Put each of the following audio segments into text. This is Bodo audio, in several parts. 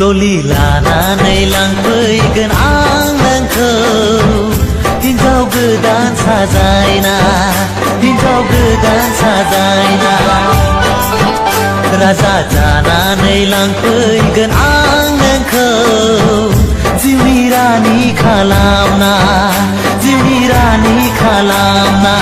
दलि लानानै लांफैगोन आं नोंखौ हिन्जाव गोदान साजायना हिन्जाव गोदान साजायना राजा जानानै लांफैगोन आं नोंखौ जिउनि रानि खालामना जिउनि रानि खालामना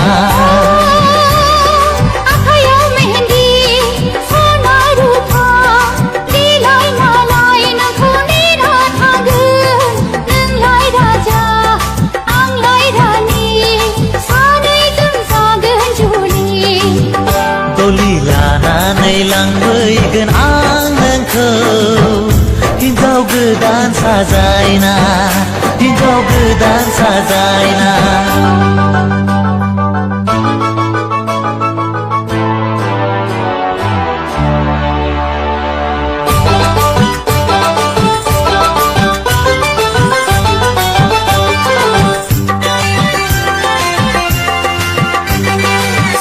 लांफैगोन आं नोंखौ हिन्जाव गोदान साजायना हिन्जाव गोदान साजायना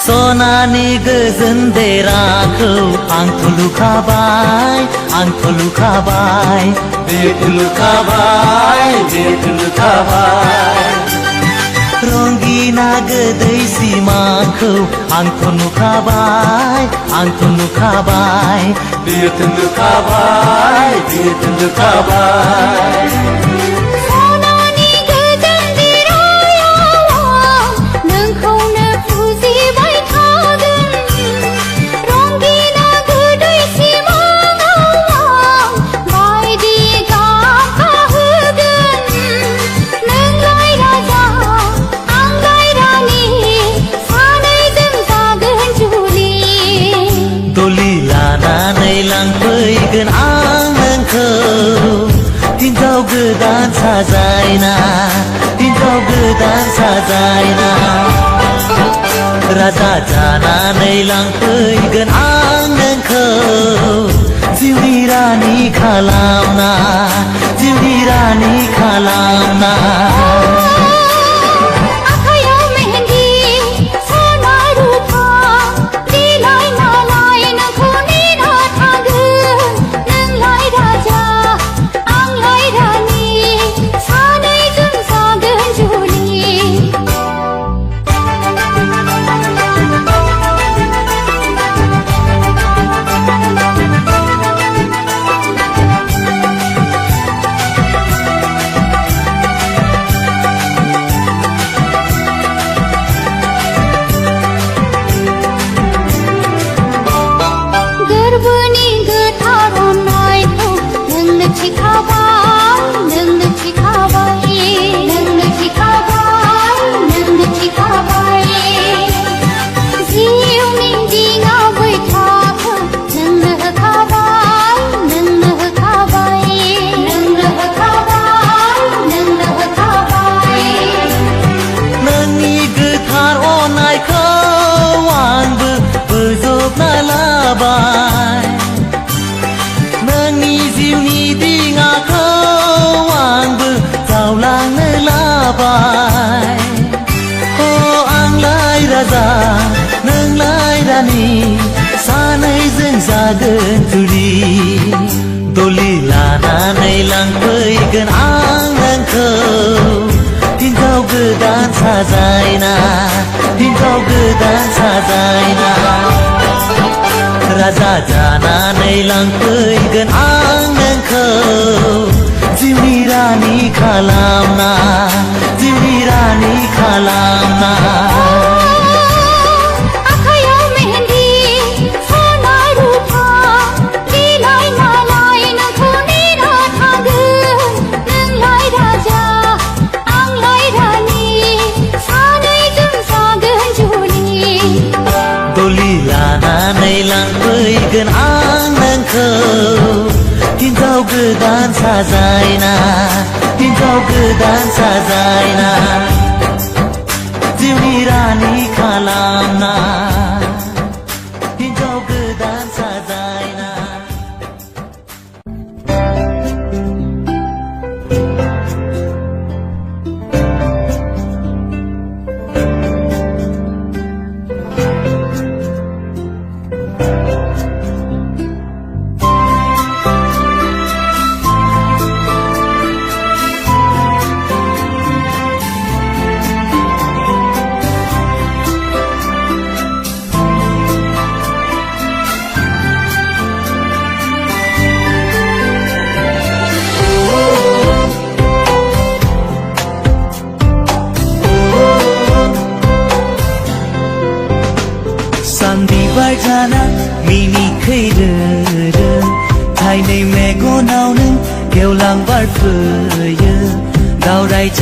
सनानि गोजोन देराखौ आंथ' लुखाबाय आंथ' लुखाबाय बेथ' लुखाबाय बेथ' लुखाबाय रंगिना गोदै सिमाखौ आंथ' नुखाबाय आंथ' नुखाबाय बेथ' लुखाबाय बेथ' लुखाबाय लांफैगोन आं नोंखौ हिन्जाव गोदान साजायना हिन्जाव गोदान साजायना राजा जानानै लांफैगोन आं नोंखौ जिउनि रानि खालामना जिउनि रानि खालामना नोंनि जिउनि दिङाखौ आंबो जावलांनो लाबाय अ आंलाय राजा नोंलाय रानि सानैजों जागोन जुलि दलि लानानै लांफैगोन आं नोंखौ हिन्जाव गोदान साजायना हिन्जाव गोदान साजायना राजा जानानै लांफैगोन आं नोंखौ जिउनि रानि खालामना जिउनि रानि खालामना लांफैगोन आं नोंखौ हिन्जाव गोदान साजायना हिन्जाव गोदान साजायना जिउनि रानि खालामना हिन्जाव गोदान साजायना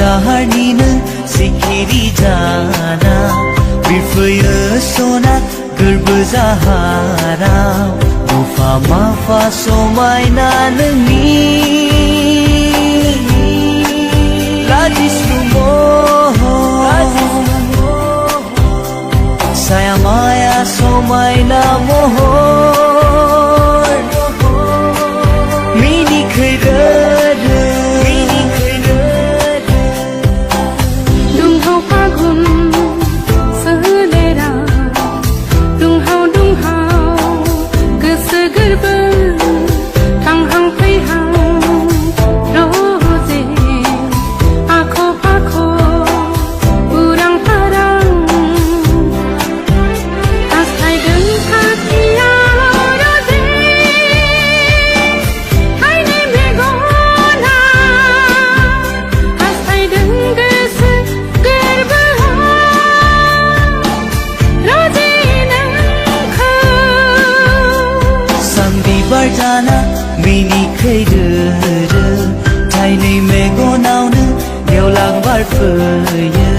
जाहारनि नों सिखिरि जाना बिरफैयो सना गोरबो जाहाराव मुफा माफा समायना नोंनि लाजिस्लु महर साया माया समायना महर मिनिखैरो जाना मिनिखैरो थाइनै मेगनावनो गेवलां बारफैयो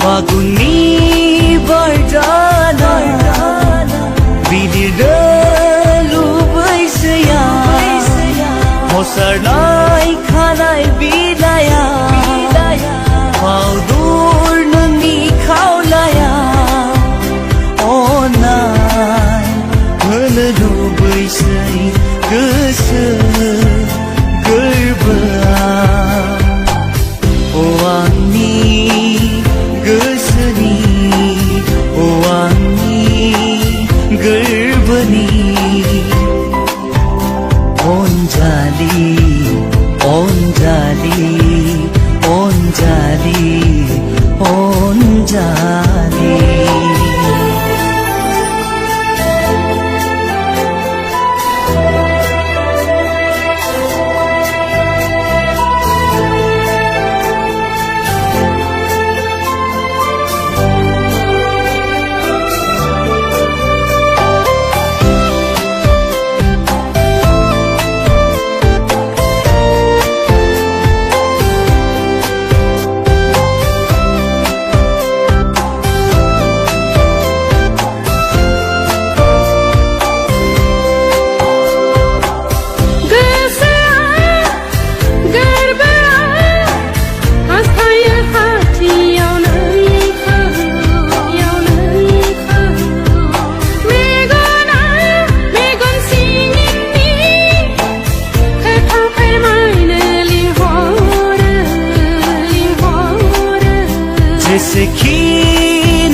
फागुननि बारजाना बिलिरनो लुबैसैया हसारनाय खानाय बिलाया फावदुर नोंनि खावलाया अननाय होनो लुबैसै गोसो गोरबोआव अ आंनि गोसोनि अ आंनि गोरबोनि अनजालि अनजालि अनजालि अनजालि जेसेखि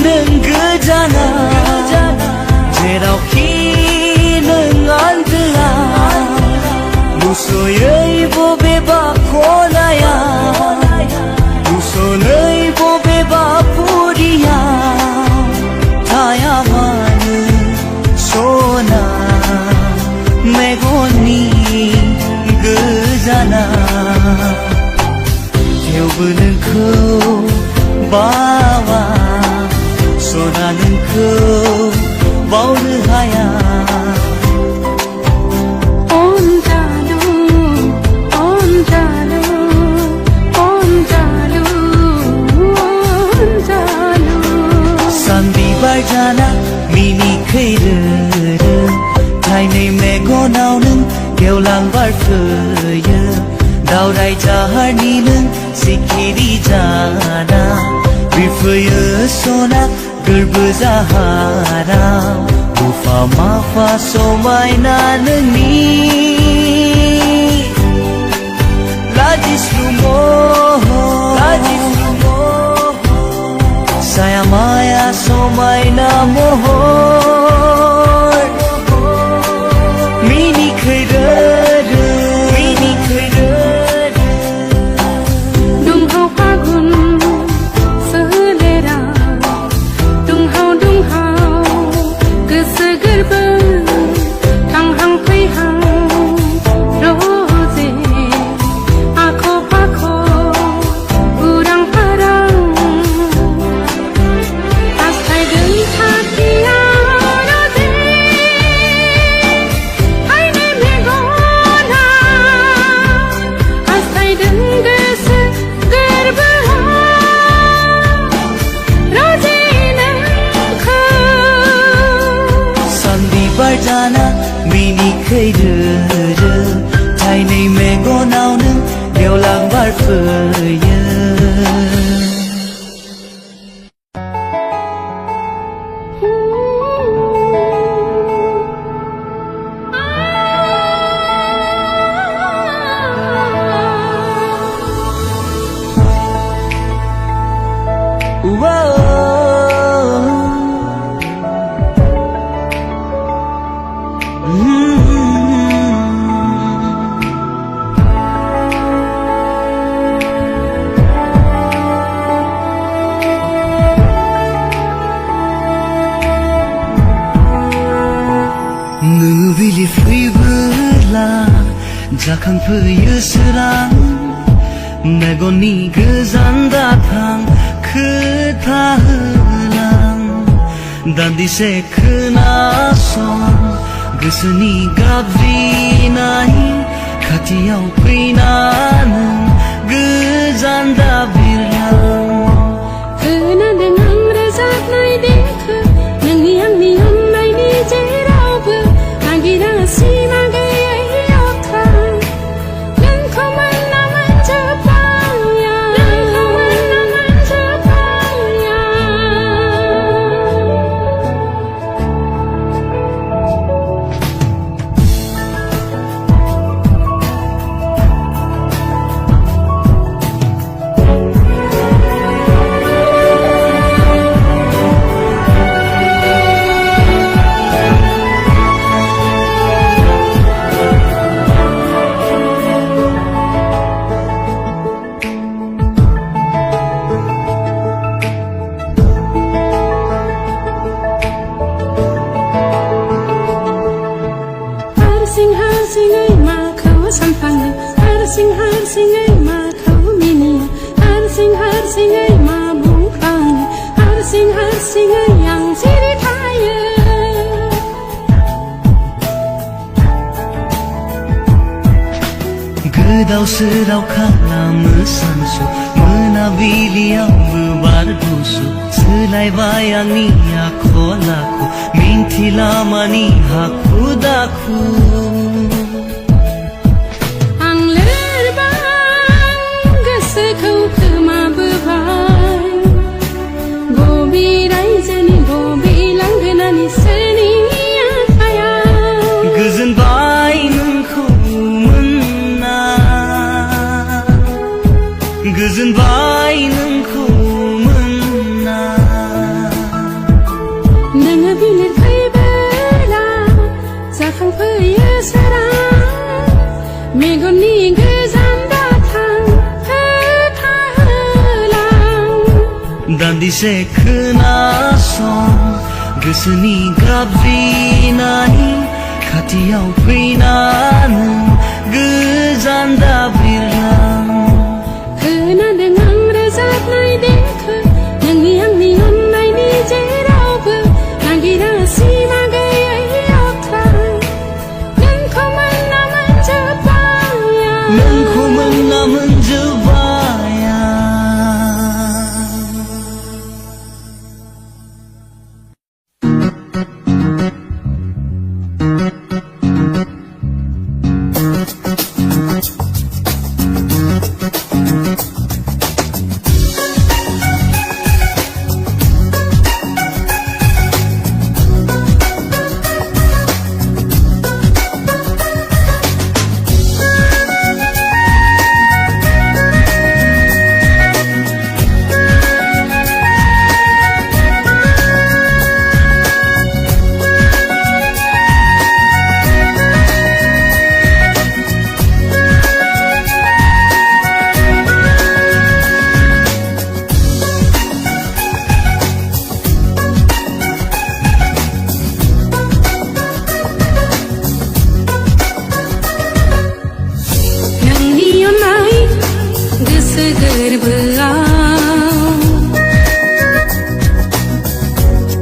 नों गोजाना जेरावखि नों आन्दोआ नुस'यै बबेबा खनाया नुस'नै बबेबा फुरियाव थाया मानो सना मेगननि गोजाना थेवबो नोंखौ बावा सना नोंखौ बावनो हाया अनजालु अनजालु अनजालु अनजालु सान बिबार जाना मिनिखैरो थाइनै मेगनाव नों गेवलां बारफैयो दावराय जाहारनि नों सिखिरि जाना बिरफैयो सना गोरबो जाहाराव मुफा माफा समायना नोंनि लाजिस्लु महर साया माया समायना महर मिनिखैरो दुंहाव फागुन सोलेरा दुंहाव गोसो गोरबो थांहां फैहां रजे आख' फाख' उरां फारां हास्थायदों थाखियाव रजे आइनि मेगना हास्थायदों गोसो गोरबोआव रजे नोंखौ सानबिबार जाना मिनिखैरो थाइनै मेगनाव नों गेवलां बारफैयो मोनाबिलि फैबोला जाखांफैयो सोरां मेगननि गोजान दाथां खोथा होलां दान्दिसे खोनासं गोसोनि गाबज्रिनाय खाथियाव फैना नों गोजान दाबिरलां खोनादों आं रोजाबनाय देंखो नोंनि आंनि अननायनि जेरावबो नागिरा सिमा गैयै अख्रां नोंखौ मोनना मोनजोब्बाया हारसिङै माखौ सानफ्लाङो हारसिङै माखौ मिनियो हारसिङै मा बुंफ्लाङो हारसिङै आं सिरि थायो गोदाव सोराव खालामो सानसु मोनाबिलियावबो बार गुसु सोलायबाय आंनि आखल आखु मिन्थिला मानि हाखु दाखु आं लोरबां गोसोखौ खोमाबोबाय बबे रायजोनि बबे लांगोनानि सोरनि आखायाव गोजोनबाय नोंखौ मोनना गोजोनबाय नोंखौ मोनना नोङो बिलिर फैबोला जाखांफैयो सोरां मेगननि गोजान दाथां खोथा होलां दान्दिसे खोनासं गोसोनि गाबज्रिनाय खाथियाव फैना नों गोजान दाबिरलां खोनादों आं रोजाबनाय देंखो नोंनि आंनि अननायनि जेरावबो नागिरा सिमा गैयै अख्रां नोंखौ मोनना मोनजोब्बाया गोरबोआव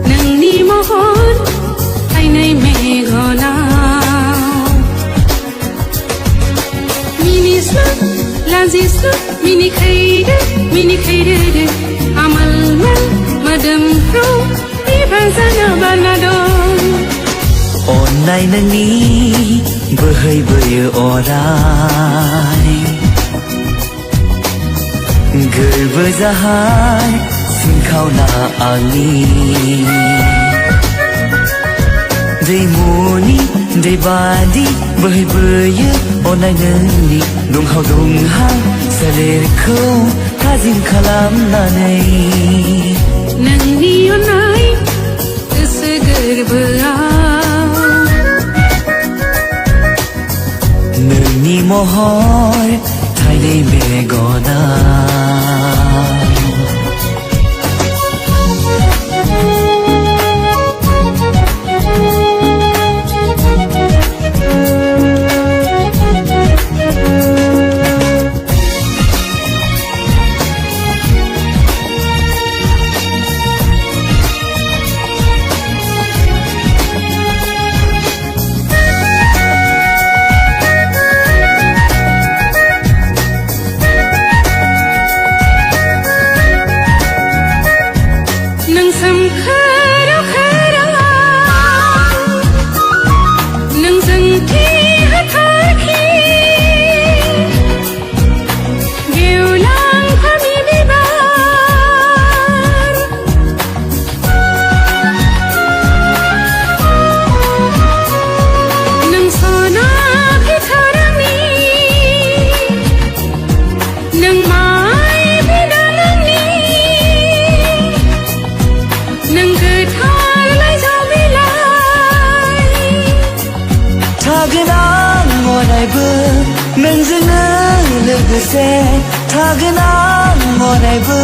नोंनि महर फायनाय मेगनाव मिनिस्लु लाजिस्लु मिनिखैरो आमोल मोदोमफ्रु बिबार जानो बारना दं अननाय नोंनि बोहैबोयो अराय गोरबो जाहार सिंखावना आंनि दैमुनि दैबादि बोहैबोयो अननाय नोंनि दुंहाव दुंहाव सोलेरखौ थाजिम खालामनानै नोंनि अननाय गोसो गोरबोआव नोंनि महर थाइनै मेगनाव नोंजोंनो लोगोसे थागोन आं अरायबो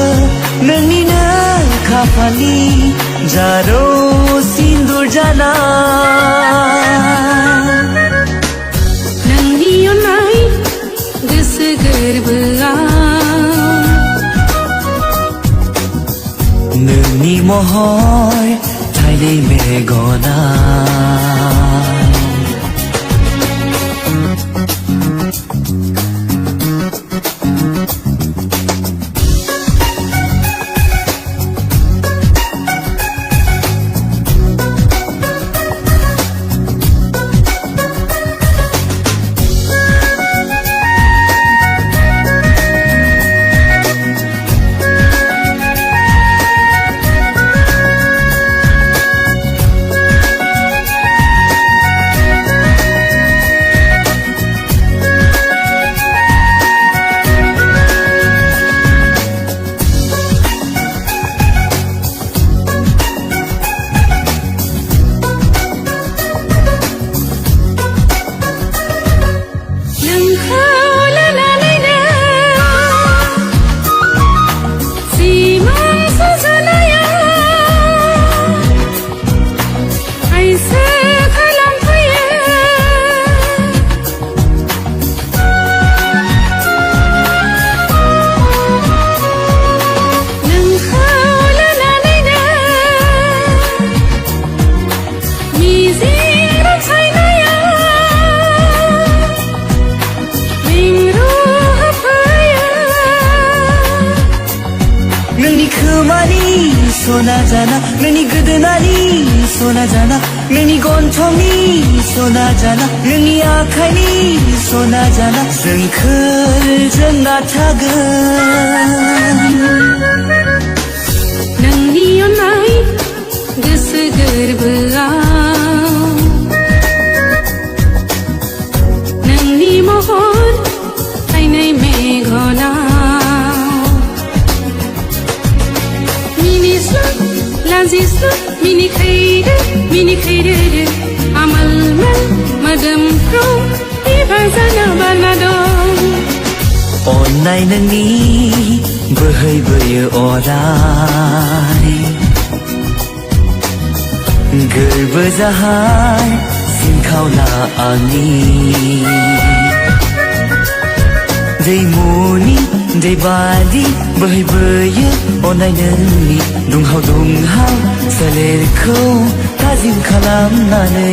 नोंनिनो खाफालनि जारौ सिन्दुर जाना नोंनि अननाय गोसो गोरबोआव नोंनि महर थाइनै मेगनाव सना जाना नोंनि गोदोनानि सना जाना नोंनि गन्थंनि सना जाना नोंनि आखाइनि सना जाना जोंखोलजों नाथागोन नोंनि अननाय गोसो गोरबोआव नोंनि महर थाइनै मेगनाव लाजिस्लु मिनिखैरो आमोल मोदोमफ्रु बिबार जानो बारना दं अननाय नोंनि बोहैबोयो अराय गोरबो जाहार सिंखावना आंनि दैमुनि दैबादि बोहैबोयो अननाय नोंनि दुंहाव सोलेरखौ थाजिम खालामनानै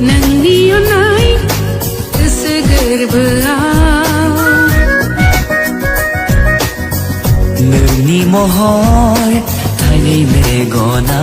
नोंनि अननाय गोसो गोरबोआव नोंनि महर थाइनै मेगना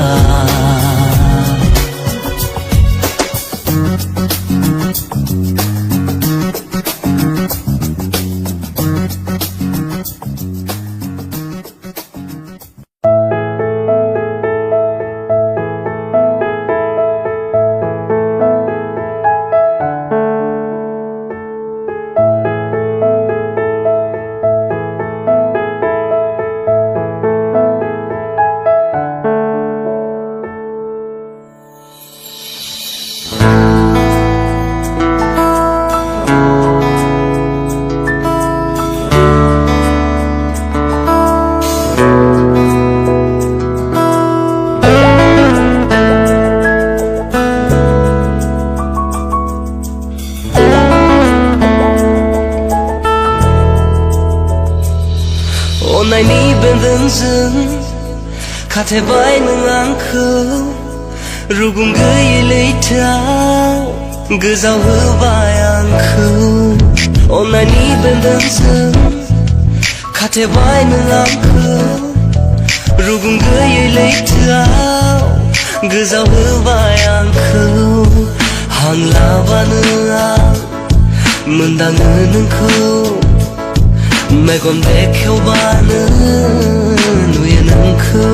अननायनि बेन्दोंजों खाथेबाय नों आंखौ रुगुं गैयै लैथोआव गोजावहोबाय आंखौ अननायनि बेन्दोंजों खाथेबाय नों आंखौ रुगुं गैयै लैथोआव गोजावहोबाय आंखौ हां लाबानो आं मोनदाङो नोंखौ मेगन बेखेवबानो नुयो नोंखौ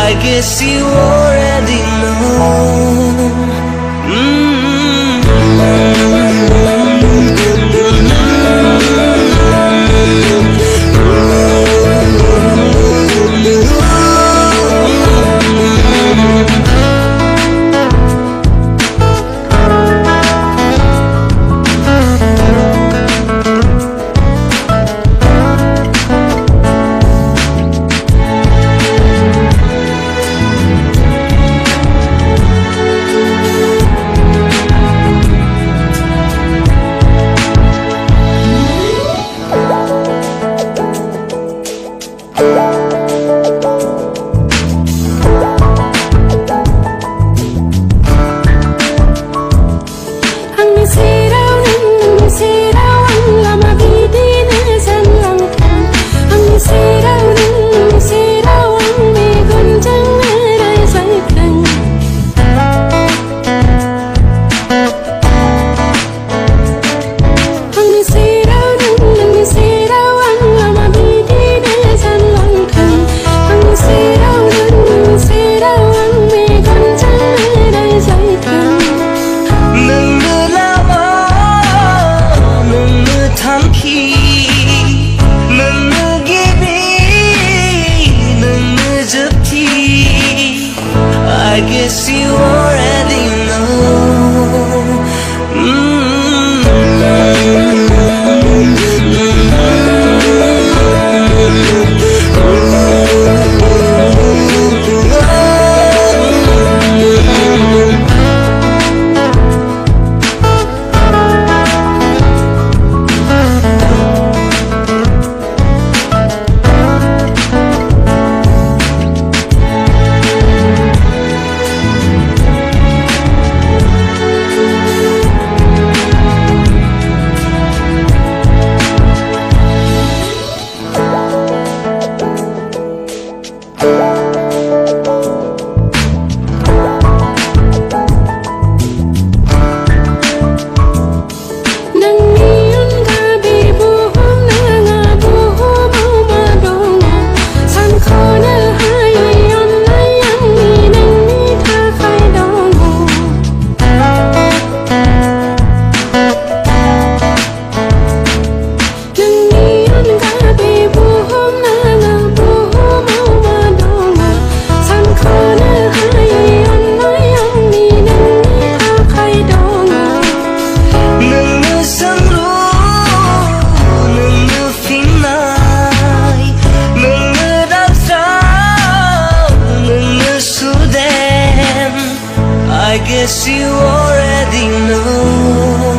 I guess you already know I guess you already I guess you already know.